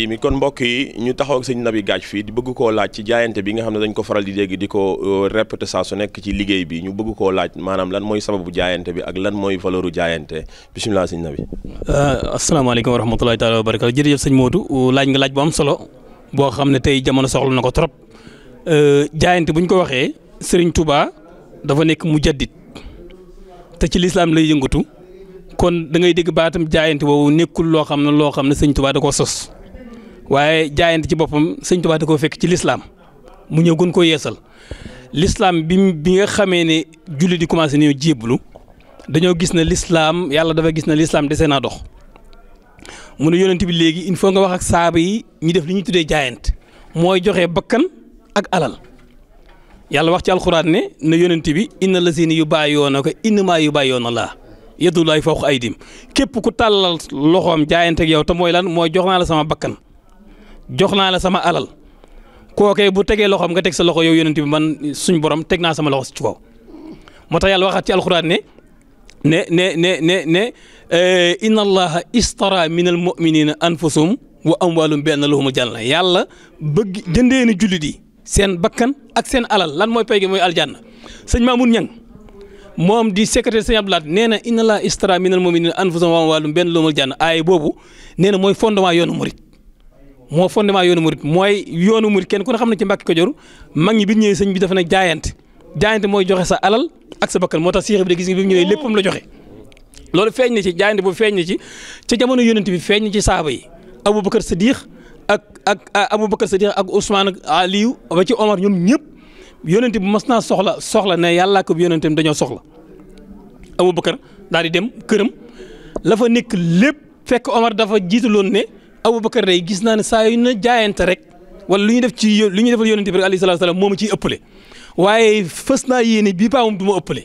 mi kon mbokk yi ñu taxaw ak sëñ Naby Gadj fii di bëgg koo laaj ci jaayante bi nga xam ne dañ ko faral di dégg di ko répété saa su nekk ci liggéey bi ñu bëgg koo laaj maanaam lan mooy sababu jaayante bi ak lan mooy valeuru jaayante bisimilah sëñ Naby. asalaamaaleykum wa rahmatulahi taala wa barakatu jërëjëf sëñ Modou laaj nga laaj bu am solo boo xam ne tey jamono soxla na ko trop jaayante bu ñu ko waxee Serigne Touba dafa nekk mujaddid te ci lislaam lay yëngatu kon da ngay dégg baatam jaayante boobu nekkul loo xam ne sëñ Touba da koo sos. waaye jaayante ci boppam sëñ Tuubaa da koo fekk ci lislaam mu ñëw gën koo yeesal lislaam bi nga xamee ne julli di commencé ñëw jébbalu dañoo gis ne lislaam yàlla dafa gis ne lislaam dese naa dox mu ne yonent bi léegi il faut nga wax ak saaba yi ñu def li ñuy tuddee jaayante mooy joxe bakkan ak alal yàlla wax ci alxuraan ne yonent bi inna lazina yubaayi'uunaka innamaa yubaayi'uuna Allaah yadullaahi fawqa aydiihim képp ku tàllal loxoom jaayante ak yow te mooy lan mooy jox naa la sama bakkan jox naa la sama alal kookee bu tegee loxoom nga teg sa loxo yow yonent bi man suñ borom teg naa sama loxo ci kaw moo tax yàlla waxaat ci alxuraan ne inna allaha istara min al muminina anfusahum wa amwaalum bi anna lahumul janna yàlla bëgg jëndee ni jullit yi seen bakkan ak seen alal lan mooy pay gi mooy aljanna sëñ Mamoun Niang moom di secrétaire sëñ Abdoulaye nee na inna allaha istara min al muminina anfusahum wa amwaalum bi anna lahumul janna aay boobu nee na mooy fondement yoonu murit moo fondement yoonu murit mooy yoonu murit kenn ku ne xam ne ci Mbàkke Kajoor mag ñi bi ñëwee sëñ bi dafa ne jaayante mooy joxe sa alal ak sa bakkan moo tax Cheikh Ibrahima gis nga bi mu ñëwee léppam la joxe loolu feeñ na ci jaayante boobu feeñ na ci ca jamono yonent bi feeñ na ci saaba yi Aboubacar Sadiq ak Ousmane ak Aliou ba ci Omar ñoom ñëpp yonent bi mas naa soxla ne yàllaa ko yonentam dañoo soxla Aboubacar daal di dem këram la fa nekk lépp fekk Omar dafa jiitaloon ne Aboubacar day gis naa ne saa yu na jaayante rek wala lu ñu def ci lu ñu defal yonent bi rek alayhi salaatu salaam moo ma ciy ëppale waaye fës naa yéene bii paa moom du ma ëppale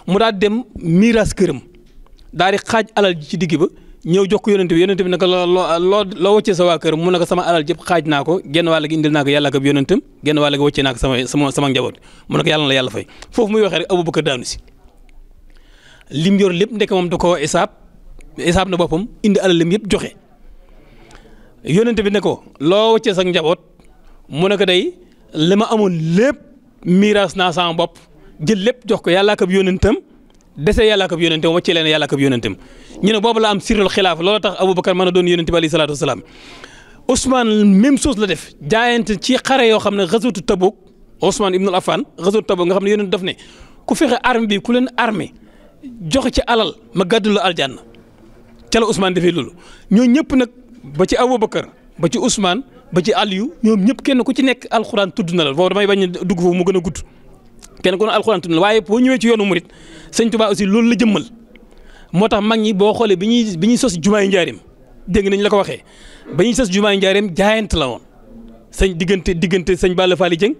mu daal dem miiras këram daal di xaaj alal ji ci digg ba ñëw jox ko yonent bi naka loo wàccee sa waa kër mu ne ko sama alal jëpp xaaj naa ko genn wàll gi indil naa ko yàlla ak yonentam genn wàll gi wàccee naa ko sama njaboot mu ne ko yàlla na la yàlla fay foofu muy waxee rek Aboubacar daanu si lim yor lépp ndeke moom da koo isaab na boppam indi alalam yëpp joxe. yónnente bi ne ko loo wàccee sa njaboot mu ne ko day li ma amoon lépp miiras naa sama bopp jël lépp jox ko yàlla ak yónnentam dese yàlla ak yónnentam wàccee leen yàlla ak yónnentam ñu ne boobu la am sirrul xilaaf loolu tax Aboubacar mën a doon yónnente bi alayhi salaatu wasalaam Ousmane même chose la def jaayante ci xare yoo xam ne xaswatu Tabuk Ousmane ibnul Affan xaswatu Tabuk nga xam ne yónnente daf ne ku fexe armée bi ku leen armée joxe ci alal ma gàddu la aljanna ca la Ousmane defee loolu ñoo ñëpp nag ba ci Aboubacar ba ci Ousmane ba ci Aliou ñoom ñëpp kenn ku ci nekk alxuraan tudd na la foofu damay bañ a dugg foofu mu gën a gudd kenn ku ne alxuraan tudd na la waaye boo ñëwee ci yoonu murit sëñ Tuubaa aussi loolu la jëmmal moo tax mag ñi boo xoolee bi ñuy sos jumaay njaareem dégg nañ la ko waxee ba ñuy sos jumaay njaareem jaayante la woon sëñ diggante sëñ Balla Fally Dieng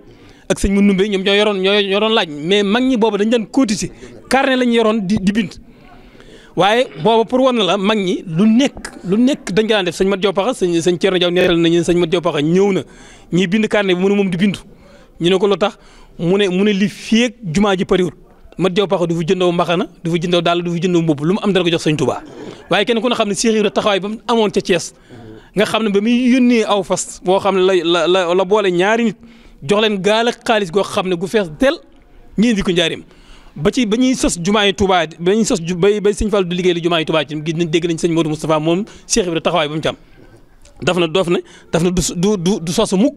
ak sëñ Manoumbe ñoom ñoo doon laaj mais mag ñi boobu dañ daan cotiser carnet lañ yoroon di bind waaye booba pour wan na la mag ñi lu nekk dañ ko daan def sëñ Mat Jaw Paxa sëñ Thierno Diaw neeral nañu sëñ Mat Jaw Paxa ñëw na ñiy bind carnet bi mu ne moom di bindu ñu ne ko lu tax mu ne li fii ak jumaa ji pariwul Mat Jaw Paxa du fi jëndoo mbaxana du fi jëndoo dàll du fi jëndoo mbubb lu mu am dara ko jox sëñ Touba waaye kenn ku ne xam ne Cheikh Ibra taxawaay ba mu amoon ca Thiès nga xam ne ba muy yónnee aw fas boo xam ne la boole ñaari nit jox leen gaal ak xaalis goo xam ne gu fees del ñi indi ko njaarim ba ñuy sos jumaa yi Touba ba ñuy sos bay sëñ Fall du liggéey la jumaa yi Touba ci gis nañ dégg nañ sëñ Modou Moustapha moom Cheikh Ibra taxawaay ba mu ci am daf na du sosu mukk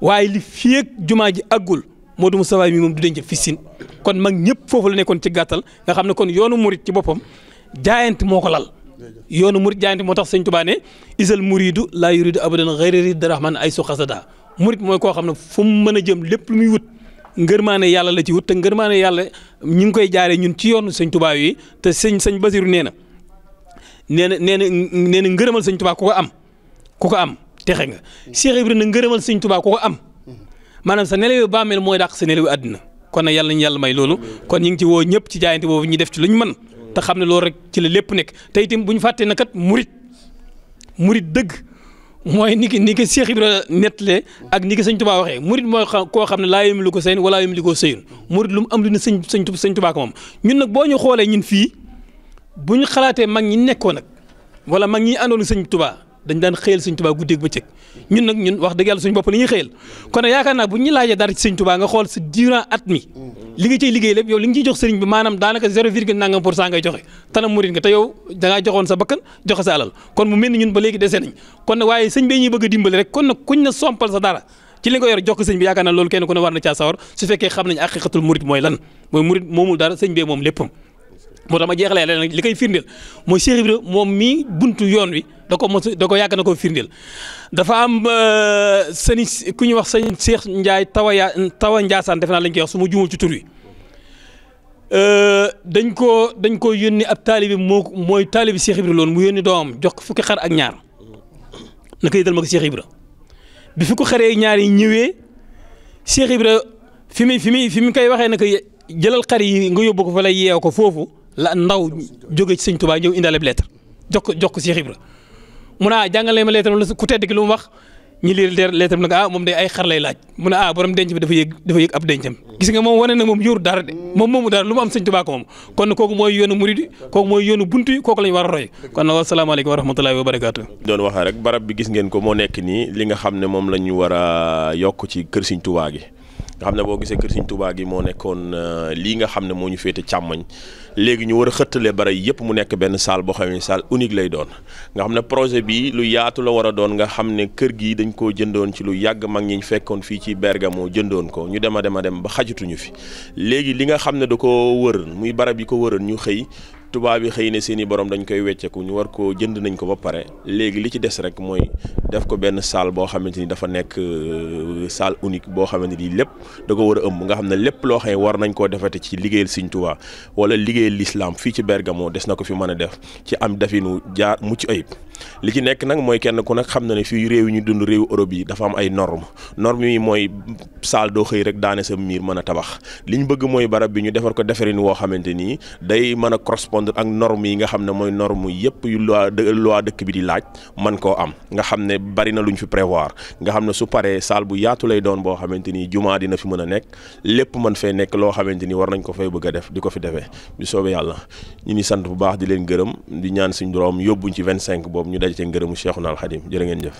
waaye li fii ak jumaa ji àggul Modou Moustapha mi moom du denc fi sin kon mag ñëpp foofu la nekkoon ci gàttal nga xam ne kon yoonu murit ci boppam jaayante moo ko lal yoonu murit jaayante moo tax sëñ Touba ne isal muridu laa yuridu abadan ghayra ridda rahman ay su xasada murit mooy koo xam ne fu mu mën a jëm lépp lu muy wut ngërmaane yàlla la ci wut te ngërmaane yàlla ñu ngi koy jaaree ñun ci yoonu sëñ Touba yi te sëñ Basiru nee na ngërëmal sëñ Touba ku ko am texe nga Cheikh Ibrahima ngërëmal sëñ Touba ku ko am maanaam sa nelaw yu bàmmeel mooy dàq sa nelaw yu àddina kon nag yàlla nañu yàlla may loolu kon ñu ngi ci woo ñëpp ci jaayante boobu ñu def ci lu ñu mën te xam ne loolu rek ci la lépp nekk te itam bu ñu fàttee na kat murit dëgg mooy ni ki Cheikh Ibrahima nettalee ak ni ki sëñ Touba waxee murit mooy koo xam ne laa yemli ko sëyn wala yemli ko sëyun murit lu mu am lu ne sëñ Touba ko moom ñun nag boo ñu xoolee ñun fii bu ñu xalaatee mag ñi nekkoon nag wala mag ñi àndoon sëñ Touba dañ daan xëyal sëñ Tuubaa guddeeg bëccëg ñun nag ñun wax dëgg yàlla suñu bopp la ñuy xëyal kon nag yaakaar naa bu ñu laajee dara ci sëñ Tuubaa nga xool sa durant at mi li nga ciy liggéey lépp yow li nga ciy jox sëriñ bi maanaam daanaka 0,nangam% ngay joxe tanam murit nga te yow da ngaa joxoon sa bakkan joxe sa alal kon mu mel ni ñun ba léegi dese nañ kon nag waaye sëñ bi ñuy bëgg a dimbali rek kon nag kuñ na sompal sa dara ci li nga yor jox ko sëñ bi yaakaar naa loolu kenn ku ne war na caa sawar su fekkee xam nañ haqiqatul murit mooy lan mooy murit moomul dara sëñ bee moom léppam moo tax ma jeexalee leen li koy firndeel mooy Cheikh Ibra moom mii buntu yoon wi da ko yàgg na ko firndeel dafa am sëñ ku ñuy wax sëñ Cheikh Ndiaye tawa Ndiassane defe naa lañ koy wax su ma juumul ci tur wi dañ koo yónni ab taalibi mooy taalibi Cheikh Ibra loolu mu yónni doomam jox ko fukki xar ak ñaar na ko yëgal ma ko Cheikh Ibra bi fi ko xaree ñaar yi ñëwee Cheikh Ibra fi mu koy waxee ne que jëlal xar yi nga yóbbu ko fa lay yeew ko foofu la ndaw jóge ci sëñ Tuubaa ñëw indaale lettre jox ko Cheikh Ibra mu ne jàngalee ma lettre ku tedd ki lu mu wax ñi lire lettre bi nag moom day ay xar lay laaj mu ne borom denc bi dafa yëg ab dencam gis nga moom wane na moom yoru dara de moom moomu dara lu mu am sëñ Tuubaa ko moom kon kooku mooy yoonu murid kooku mooy yoonu buntu yi kooku lañ war a roy kon nag asalaamaaleykum wa rahmatulahi wa barakaatu. doon waxee rek barab bi gis ngeen ko moo nekk nii li nga xam ne moom la ñu war a yokk ci kër sëñ Tuubaa gi nga xam ne boo gisee kër sëñ Tuubaa gi moo nekkoon lii nga xam ne moo ñu féete càmmoñ léegi ñu war a xëttalee bara yëpp mu nekk benn salle boo xam ne salle unique lay doon nga xam ne projet bi lu yaatu la war a doon nga xam ne kër gi dañ koo jëndoon ci lu yàgg mag ñi ñu fekkoon fii ci Bergamo jëndoon ko ñu dem a dem ba xajatuñu fi léegi li nga xam ne da ko wër muy barab yi ko wëran ñu xëy tubaab yi xëy na seen i borom dañ koy wecceeku ñu war ko jënd nañ ko ba pare léegi li ci des rek mooy def ko benn salle boo xamante ni dafa nekk salle unique boo xamante ni lépp da ko war a ëmb nga xam ne lépp loo xam ne war nañ koo defate ci liggéeyal Sëñ Tuubaa wala liggéeyal l'islam fii ci Bergamo des na ko fi mën a def ci am definu jaar mucc ayib li ci nekk nag mooy kenn ku nag xam na ne fii réew yi ñu dund réewu Europe yi dafa am ay normes yi mooy salle doo xëy rek daane sa miir mën a tabax li ñu bëgg mooy barab bi ñu defar ko defarin woo xamante ni day mën a correspondre ak normes yi nga xam ne mooy normes yëpp yu loi dëkk bi di laaj man koo am nga xam ne bari na lu ñu fi prévoir nga xam ne su paree salle bu yaatu lay doon boo xamante ni jumaa dina fi mën a nekk lépp mën fee nekk loo xamante ni war nañ ko fay bëgg a def di ko fi defee bi soobee yàlla ñu ni sant bu baax di leen gërëm di ñaan suñu doom yóbbuñ ci 25 boobu ñu daje ngërëmu Cheikhuna al Khadim jërë ngeen jëf